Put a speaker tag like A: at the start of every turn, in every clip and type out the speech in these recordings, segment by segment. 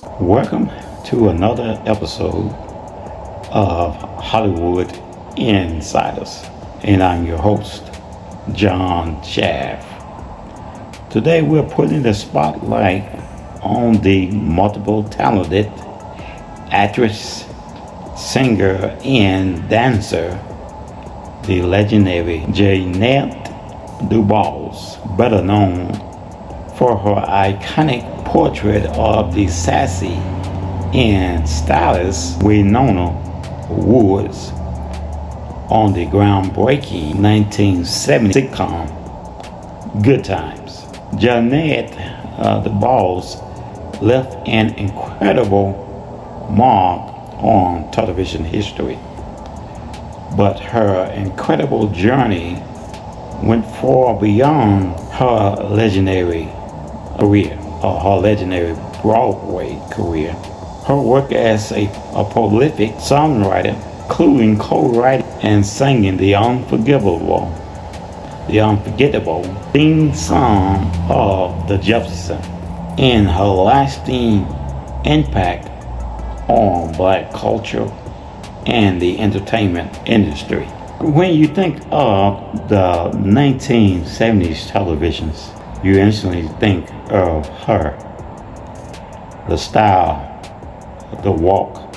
A: Welcome to another episode of Hollywood Insiders, and I'm your host, John Shaft. Today we're putting the spotlight on the multiple talented actress, singer, and dancer, the legendary Jeanette DuBois, better known for her iconic portrait of the sassy and stylish Wilona Woods on the groundbreaking 1970 sitcom Good Times. Jeanette DuBois left an incredible mark on television history, but her incredible journey went far beyond her legendary Broadway career. Her work as a prolific songwriter, including co-writing and singing the unforgettable theme song of the Jeffersons, and her lasting impact on Black culture and the entertainment industry. When you think of the 1970s televisions, you instantly think of her. The style, the walk,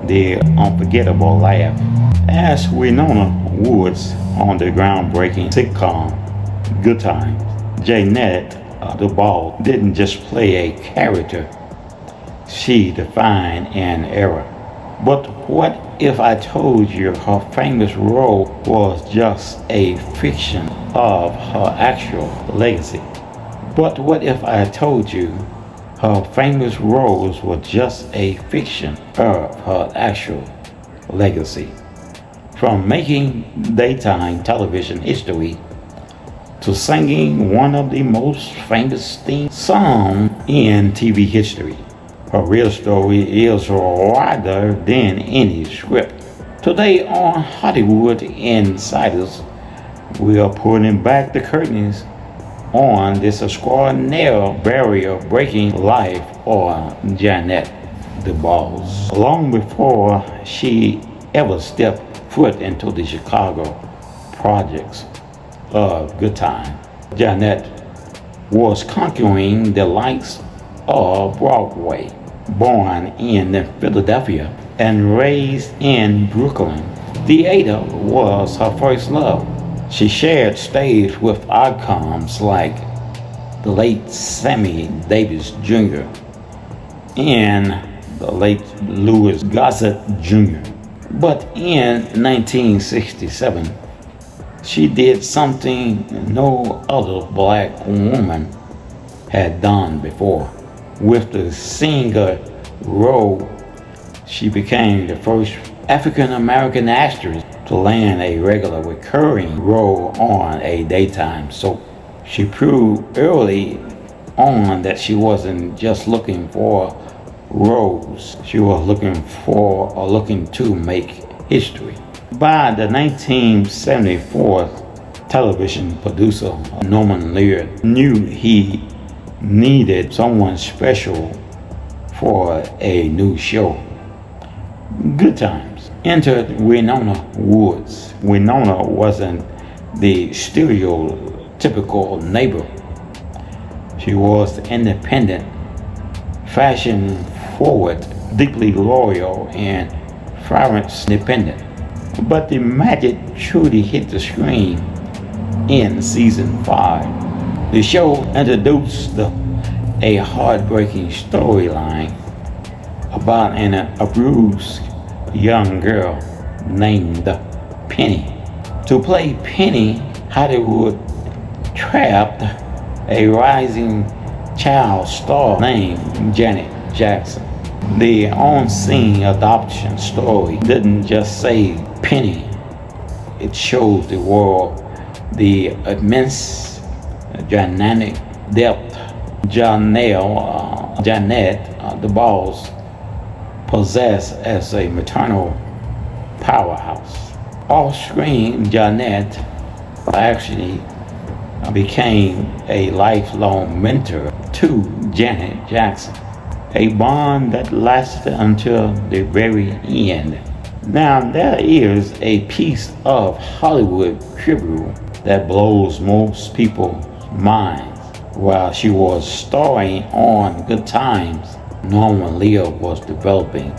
A: the unforgettable laugh. As Wilona Woods on the groundbreaking sitcom Good Times, Jeanette DuBois didn't just play a character, she defined an era. But what if I told you her famous role was just a fiction of her actual legacy? But what if I told you her famous roles were just a fiction of her actual legacy? From making daytime television history to singing one of the most famous theme songs in TV history. Her real story is wider than any script. Today on Hollywood Insiders, we are pulling back the curtains on this extraordinary barrier-breaking life of Jeanette DuBois. Long before she ever stepped foot into the Chicago projects of Good Time, Jeanette was conquering the likes of Broadway. Born in Philadelphia and raised in Brooklyn, theater was her first love. She shared stage with icons like the late Sammy Davis Jr. and the late Louis Gossett Jr. But in 1967, she did something no other Black woman had done before. With the singer role, she became the first African American actress to land a regular recurring role on a daytime soap. She proved early on that she wasn't just looking for roles, she was looking to make history. By the 1974, television producer Norman Lear knew he needed someone special for a new show. Good Times entered Wilona Woods. Wilona wasn't the stereotypical neighbor. She was independent, fashion-forward, deeply loyal, and independent. But the magic truly hit the screen in season 5. The show introduced a heartbreaking storyline about an abused young girl named Penny. To play Penny, Hollywood trapped a rising child star named Janet Jackson. The on-scene adoption story didn't just save Penny, it showed the world the immense dynamic depth Jeanette DuBois possessed as a maternal powerhouse. Off-screen, Jeanette actually became a lifelong mentor to Janet Jackson. a bond that lasted until the very end. Now, there is a piece of Hollywood trivia that blows most people's minds. While she was starring on Good Times, Norman Lear was developing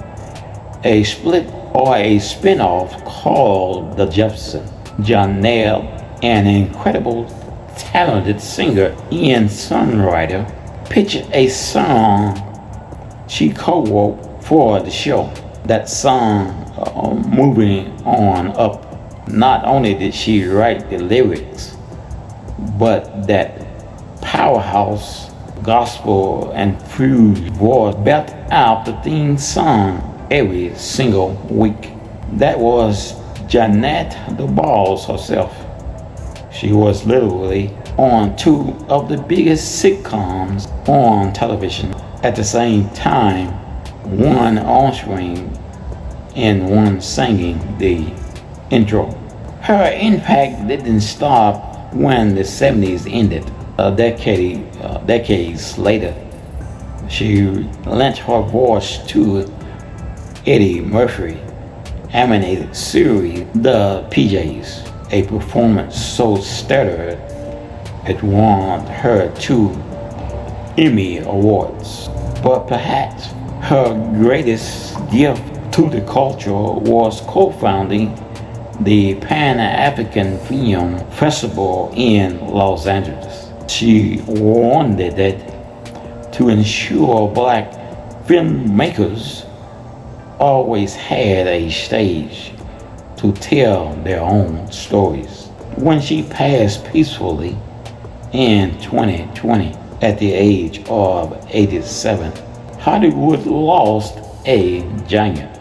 A: a split or a spin-off called The Jeffersons. Janelle, an incredible talented singer and songwriter, pitched a song she co-wrote for the show. That song, Moving On Up, not only did she write the lyrics, but that powerhouse gospel infused voice belt out the theme song every single week. That was Jeanette DuBois herself. She was literally on two of the biggest sitcoms on television at the same time, one on screen and one singing the intro. Her impact didn't stop when the 70s ended. Decades later, she lent her voice to Eddie Murphy animated series The PJs, a performance so stellar it won her 2 Emmy Awards. But perhaps her greatest gift to the culture was co-founding the Pan-African Film Festival in Los Angeles. She wanted it to ensure black filmmakers always had a stage to tell their own stories. When she passed peacefully in 2020 at the age of 87, Hollywood lost a giant.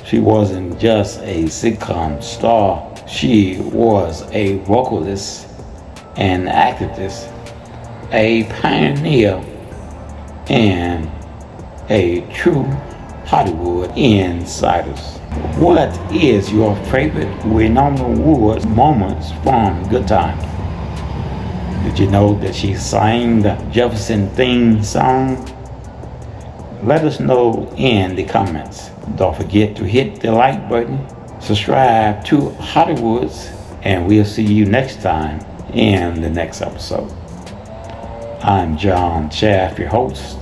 A: She wasn't just a sitcom star, she was a vocalist, an activist, a pioneer, and a true Hollywood insider. What is your favorite Wilona Woods moments from Good Times? Did you know that she sang the Jefferson theme song? Let us know in the comments. Don't forget to hit the like button, subscribe to Hollywoods, and we'll see you next time in the next episode. I'm John Chaff, your host,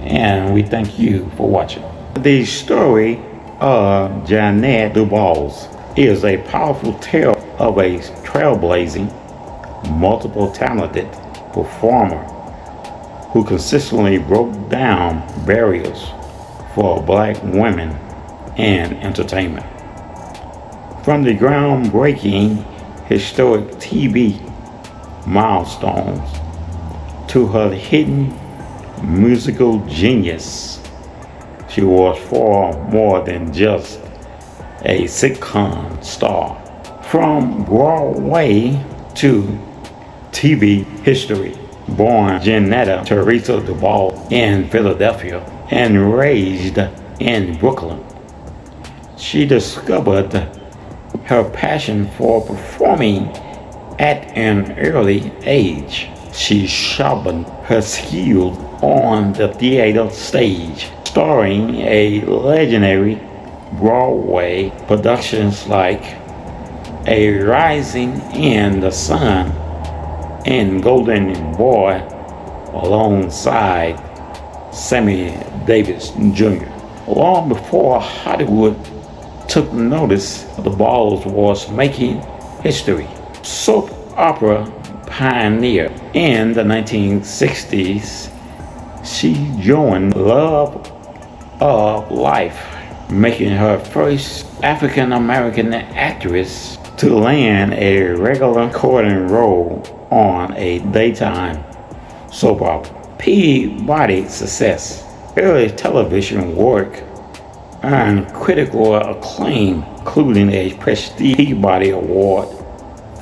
A: and we thank you for watching. The story of Jeanette DuBois is a powerful tale of a trailblazing, multiple talented performer who consistently broke down barriers for black women in entertainment. From the groundbreaking historic TV milestones to her hidden musical genius, she was far more than just a sitcom star. From Broadway to TV history, born Jeanette Teresa DuBois in Philadelphia and raised in Brooklyn, she discovered her passion for performing at an early age. She sharpened her skills on the theater stage, starring a legendary Broadway productions like A Rising in the Sun and Golden Boy alongside Sammy Davis Jr. Long before Hollywood took notice, DuBois was making history. Soap opera pioneer in the 1960s, she joined Love of Life, making her first African American actress to land a regular recurring role on a daytime soap opera. Peabody success. Early television work earned critical acclaim, including a prestige Peabody Award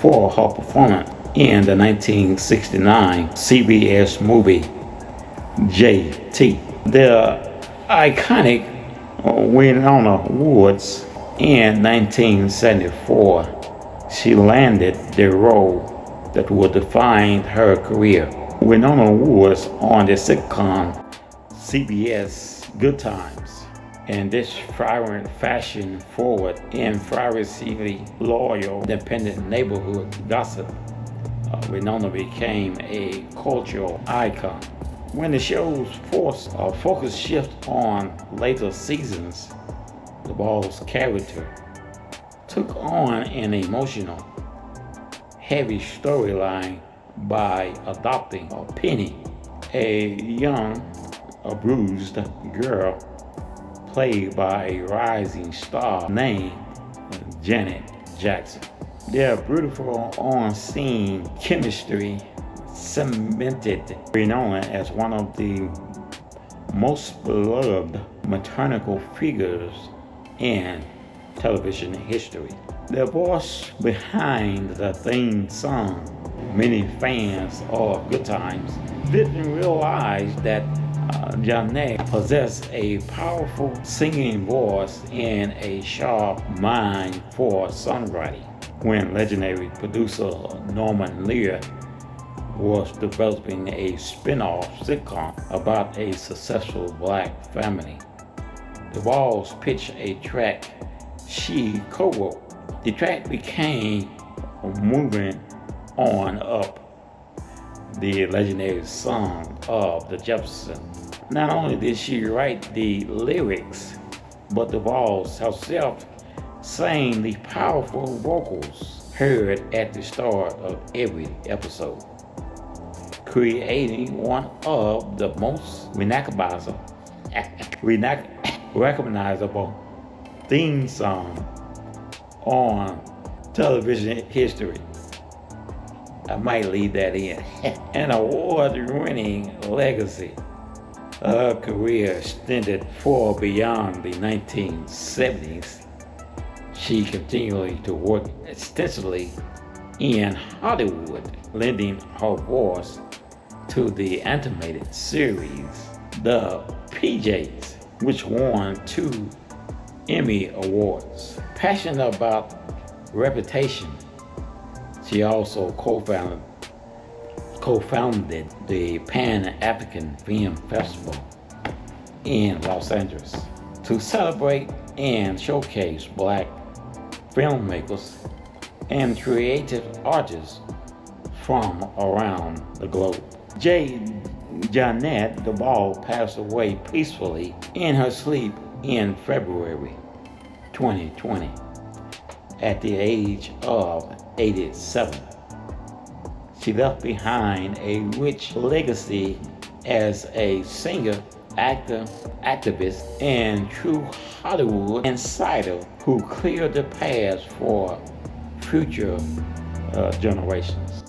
A: for her performance in the 1969 CBS movie J.T. The iconic Wilona Woods in 1974, she landed the role that would define her career. Wilona Woods on the sitcom CBS Good Times. And this vibrant, fashion-forward, and privacy loyal, independent neighborhood gossip, Winona became a cultural icon. When the show's focus shift on later seasons, DuBois' character took on an emotional, heavy storyline by adopting Penny, a young, bruised girl played by a rising star named Janet Jackson. Their beautiful on-scene chemistry cemented Winona as one of the most beloved maternal figures in television history. The voice behind the theme song, many fans of Good Times didn't realize that Janet possessed a powerful singing voice and a sharp mind for songwriting. When legendary producer Norman Lear was developing a spin-off sitcom about a successful black family, DuBois pitched a track she co-wrote. The track became Moving On Up, the legendary song of the Jeffersons. Not only did she write the lyrics, but DuBois herself sang the powerful vocals heard at the start of every episode, creating one of the most recognizable theme songs on television history. I might leave that in. An award-winning legacy. Her career extended far beyond the 1970s. She continued to work extensively in Hollywood, lending her voice to the animated series The PJs, which won 2 Emmy Awards. Passionate about reputation, she also co-founded the Pan-African Film Festival in Los Angeles to celebrate and showcase black filmmakers and creative artists from around the globe. Janet DuBois passed away peacefully in her sleep in February 2020 at the age of 87. She left behind a rich legacy as a singer, actor, activist, and true Hollywood insider who cleared the path for future generations.